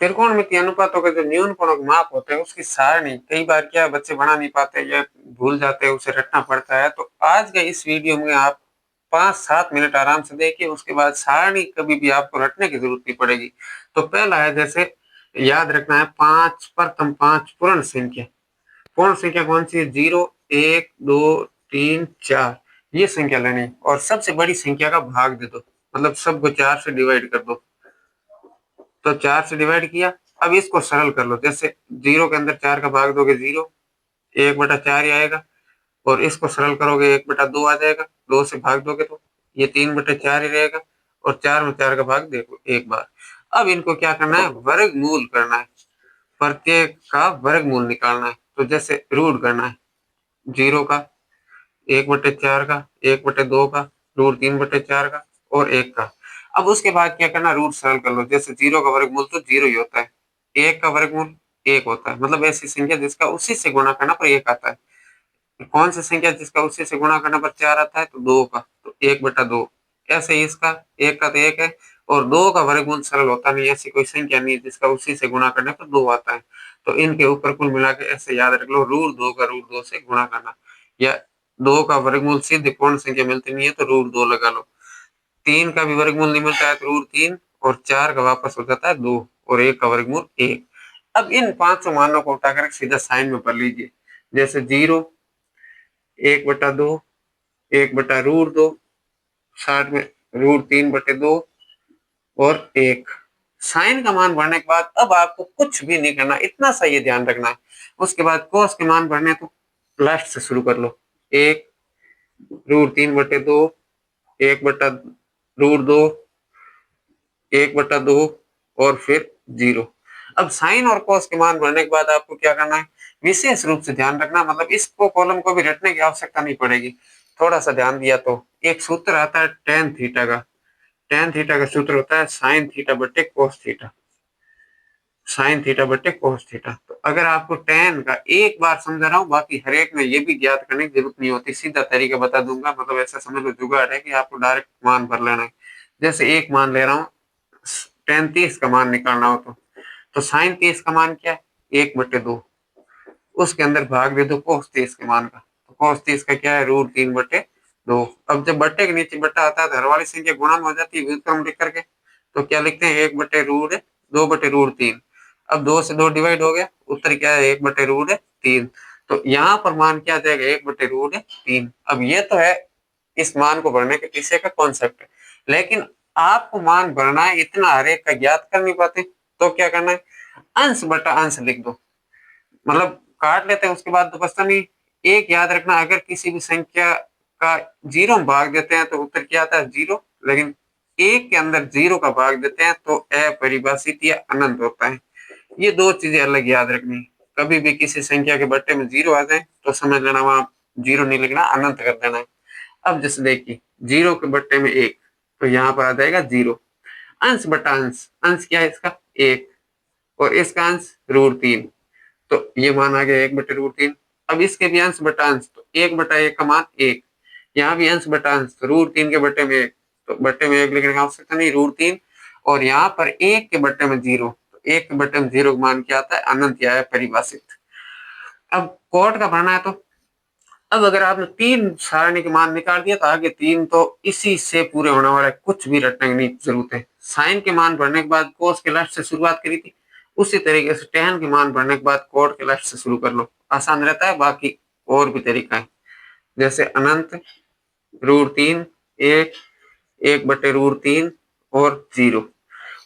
त्रिकोणमितीय अनुपातों के जो न्यून कोणों के माप होते हैं उसकी सारणी कई बार क्या बच्चे बना नहीं पाते या भूल जाते हैं, उसे रटना पड़ता है। तो आज के इस वीडियो में आप 5-7 मिनट आराम से देखिए, उसके बाद सारणी कभी भी आपको रटने की जरूरत नहीं पड़ेगी। तो पहला है, जैसे याद रखना है 5 प्रथम 5 पूर्ण संख्या। पूर्ण संख्या कौन सी है? 0, 1, 2, 3, 4 ये संख्या लेनी है और सबसे बड़ी संख्या का भाग दे दो, मतलब सबको 4 से डिवाइड कर दो। तो 4 से डिवाइड किया, अब इसको सरल कर लो। जैसे 0 के अंदर 4 का भाग दोगे 0, 1/4 ही आएगा और इसको सरल करोगे 1/2 आ जाएगा। 2 से भाग दोगे तो ये 3/4 ही रहेगा और 4 में 4 का भाग देखो एक बार। अब इनको क्या करना है? वर्गमूल करना है, प्रत्येक का वर्गमूल निकालना है। तो जैसे रूट करना है 0 का, 1/4 का, 1/2 का, √3/4 का और 1 का। अब उसके बाद क्या करना? रूट सरल कर लो। जैसे 0 का वर्गमूल तो 0 ही होता है, 1 का वर्गमूल 1 होता है, मतलब ऐसी संख्या जिसका उसी से गुणा करना पर 1 आता है। कौन सी संख्या जिसका उसी से गुणा करने पर 4 आता है? तो 2 का, तो 1/2। ऐसे ही इसका 1 का तो 1 है और 2 का वर्गमूल सरल होता नहीं, ऐसी कोई संख्या नहीं है जिसका उसी से गुणा करने पर 2 आता है। तो इनके ऊपर कुल मिला के ऐसे याद रख लो, √2 का √2 से गुणा करना, या 2 का वर्गमूल सिद्ध पूर्ण संख्या मिलती नहीं है तो √2 लगा लो। 3 का भी वर्गमूल नहीं मिलता है तो √3 और 4 का वापस हो जाता है 2 और 1 का वर्गमूल 1। अब इन पांचों मानों को उठाकर सीधा साइन में भर लीजिए। जैसे 0, 1/2, 1/√2, साथ में √3/2 और 1। साइन का मान भरने के बाद अब आपको कुछ भी नहीं करना, इतना सा ये ध्यान रखना है। उसके बाद कोस के मान भरने तो लास्ट से शुरू कर लो। 1 √3/2, 1/√2, 1/2 और फिर 0। अब साइन और कोस के मान भरने के बाद आपको क्या करना है? विशेष रूप से ध्यान रखना, मतलब इसको कॉलम को भी रटने की आवश्यकता नहीं पड़ेगी। थोड़ा सा ध्यान दिया तो एक सूत्र आता है tan थीटा का। tan थीटा का सूत्र होता है sin थीटा बटे cos थीटा। sin थीटा बटे cos थीटा। तो अगर आपको tan का एक बार समझा रहा हूँ, बाकी हर एक में ये भी ज्ञात करने की जरूरत नहीं होती, सीधा तरीका बता दूंगा। मतलब ऐसा समझ लो जुगाड़ है कि आपको डायरेक्ट मान भर लेना है। जैसे एक मान ले रहा हूँ, tan 30 का मान निकालना हो तो sin 30 का मान क्या है? 1/2। उसके अंदर भाग दे दो cos 30 के मान का, तो cos 30 का क्या है? √3/2। अब जब बट्टे के नीचे बट्टा आता है तो हर वाली संख्या गुणा में हो जाती है व्युत्क्रम लिख करके, तो क्या लिखते हैं? 1/2/√3। अब 2 से 2 डिवाइड हो गया, उत्तर क्या है? 1/√3। तो यहाँ पर मान क्या आ जाएगा? 1/√3। अब ये तो है इस मान को भरने के पीछे का कॉन्सेप्ट, लेकिन आपको मान भरना है, इतना हर एक का ज्ञात कर नहीं पाते, तो क्या करना है? अंश बटा अंश लिख दो, मतलब काट लेते हैं, उसके बाद तो बचता नहीं। एक याद रखना, अगर किसी भी संख्या का 0 में भाग देते हैं तो उत्तर क्या आता है? 0। लेकिन 1 के अंदर 0 का भाग देते हैं तो अपरिभाषित या अनंत होता है। ये दो चीजें अलग याद रखनी। कभी भी किसी संख्या के बट्टे में 0 आ जाए तो समझ लेना वहां 0 नहीं लिखना, अनंत कर देना है। अब जैसे देखिए 0 के बट्टे में 1, तो यहाँ पर आ जाएगा 0। अंश बटा अंश, अंश क्या है इसका? 1 और इसका अंश √3, तो ये मान आ गया 1/√3। अब इसके भी अंश बटा अंश, तो 1/1 का मान 1। यहाँ भी अंश बटा अंश, तो √3 के बट्टे में 1, तो बट्टे में 1 लिखने की आवश्यकता नहीं, √3। और यहाँ पर 1 के बट्टे में 0, तो 1 के बट्टे में 0 का मान क्या आता है? अनंत या परिभाषित। अब कोट का भरना है तो अब अगर आपने 3 सारणी के मान निकाल दिया तो आगे 3 तो इसी से पूरे होने वाला है, कुछ भी रटने की जरूरत है। साइन के मान भरने के बाद कोस के लास्ट से शुरुआत करी थी, उसी तरीके से tan के मान भरने के बाद कोट के लास्ट से शुरू कर लो, आसान रहता है। बाकी और भी तरीका है, जैसे अनंत, √3, 1, 1/√3 और 0।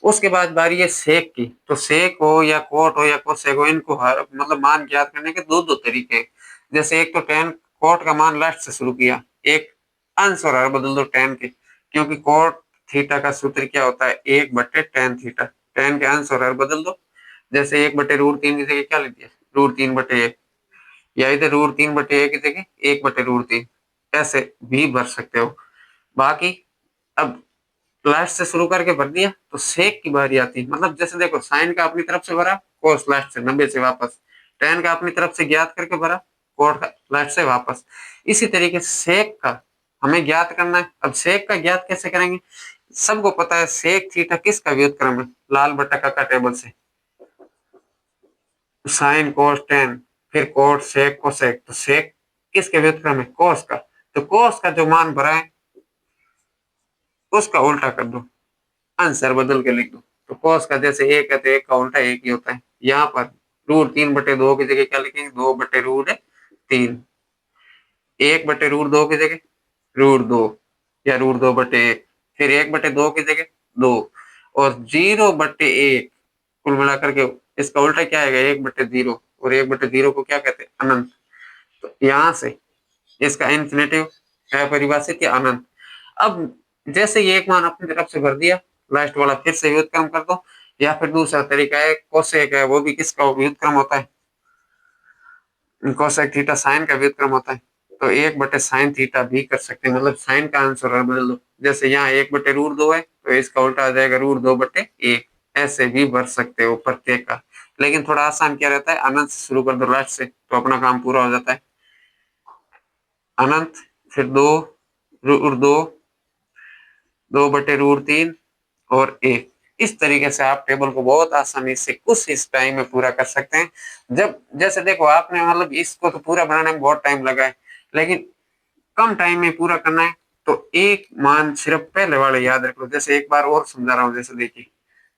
उसके बाद बारी है सेक की, तो सेक हो या कोट हो या कोसेक हो, इनको हर मतलब मान ज्ञात करने के दो तरीके हैं। जैसे एक तो tan कोट का मान लास्ट से शुरू किया, एक अंश और हर बदल दो tan के, क्योंकि कोट थीटा का सूत्र क्या होता है? 1/tan theta. tan के अंश और हर बदल दो, जैसे 1/√3 की जगह क्या लिख दिया? √3/1, या इधर √3/1 की जगह 1/√3, ऐसे भी भर सकते हो। बाकी अब लास्ट से शुरू करके भर दिया तो सेक की बारी आती है। मतलब जैसे देखो, साइन का अपनी तरफ से भरा, कोस लास्ट से 90 से वापस, tan का अपनी तरफ से ज्ञात करके भरा, कोट का लास्ट से वापस। इसी तरीके से सेक का हमें ज्ञात करना है। अब सेक का ज्ञात कैसे करेंगे? सबको पता है सेक थीटा किसका व्युत्क्रम है? लाल बटा काका टेबल से। साइन कोस टेन, फिर कोट सेक कोसेक, तो सेक किसके व्युत्क्रम है? कोस का। तो कोस का जो मान भरा है उसका उल्टा कर दो, आंसर बदल के लिख दो। तो कोस का जैसे एक है तो एक का उल्टा एक ही होता है। यहाँ पर √3/2 की जगह क्या लिखेंगे? 2/√3। 1/√2 की जगह √2 या √2/1, फिर 1/2 की जगह 2 और 0/1। कुल मिलाकर के इसका उल्टा क्या आएगा? 1/0। और 1/0 को क्या कहते हैं? अनंत। तो यहाँ से इसका इन्फिनेटिव है परिभाषित या अनंत। अब जैसे ये एक मान अपनी तरफ से भर दिया, लास्ट वाला फिर से व्युत्क्रम कर दो, या फिर दूसरा तरीका है कोसेक है, वो भी किसका व्युत्क्रम होता है? कोसेक थीटा साइन का व्युत्क्रम होता है। तो 1/sin थीटा भी कर सकते हैं, मतलब साइन का आंसर बदल दो। जैसे यहाँ 1/√2 है तो इसका उल्टा आ जाएगा √2/1। ऐसे भी भर सकते हो प्रत्येक का, लेकिन थोड़ा आसान क्या रहता है? अनंत से शुरू कर दो लास्ट से, तो अपना काम पूरा हो जाता है। अनंत, फिर 2 2/√3 और 1। इस तरीके से आप टेबल को बहुत आसानी से कुछ इस टाइम में पूरा कर सकते हैं। जब जैसे देखो आपने मतलब इसको तो पूरा बनाने में बहुत टाइम लगा है, लेकिन कम टाइम में पूरा करना है तो एक मान सिर्फ पहले वाले याद रख लो। जैसे एक बार और समझा रहा हूँ, जैसे देखिए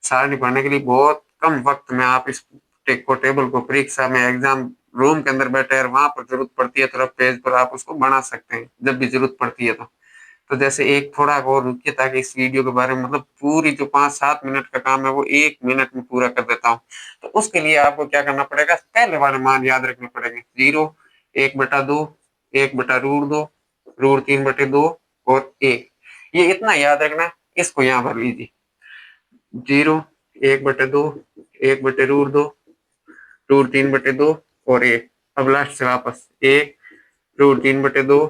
सारणी पढ़ने के लिए बहुत कम वक्त में आप इस टेबल को परीक्षा में एग्जाम रूम के अंदर बैठे और वहां पर जरूरत पड़ती है तो पेज पर आप उसको बना सकते हैं जब भी जरूरत पड़ती है। तो जैसे एक थोड़ा और रुकिए ताकि इस वीडियो के बारे में मतलब पूरी जो 5-7 मिनट का काम है वो 1 मिनट में पूरा कर देता हूँ। तो उसके लिए आपको क्या करना पड़ेगा? पहले वाले मान याद रखने पड़ेंगे। 0, 1/2, 1/√2, √3/2 और 1। ये इतना याद रखना है, इसको यहाँ भर लीजिए। 0, 1/2, 1/√2, √3/2 और 1। अब लास्ट से वापस 1, √3/2,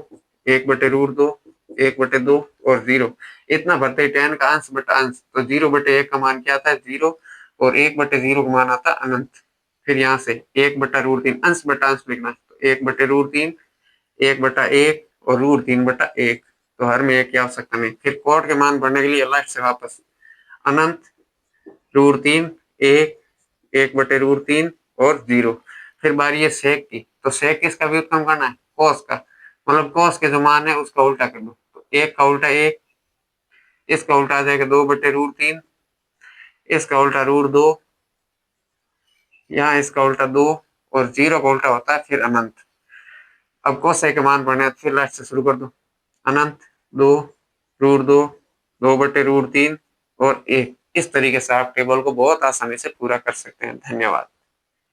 1/√2, 1/2 और 0। इतना भरते ही tan का अंश बटा अंश, तो 0/1 का मान क्या आता है? 0 और 1/0 का मान आता है अनंत। फिर यहाँ से 1/√3 अंश बटा अंश लिखना, तो 1/√3, 1/1 और √3/1। तो हर में एक की आवश्यकता नहीं। फिर कोट के मान भरने के लिए लास्ट से वापस अनंत, √3, 1, 1/√3 और 0। फिर बारी है सेक की, तो सेक किसका व्युत्क्रम करना है? कोस का। मतलब कोस के जो मान है उसका उल्टा कर दो, तो 1 का उल्टा 1, इसका उल्टा आ जाएगा 2/√3, इसका उल्टा √2, यहाँ इसका उल्टा 2 और 0 का उल्टा होता है फिर अनंत। अब कोसेक के मान पढ़ने फिर लास्ट से शुरू कर दो। अनंत, 2, √2, 2/√3 और 1। इस तरीके से आप टेबल को बहुत आसानी से पूरा कर सकते हैं। धन्यवाद।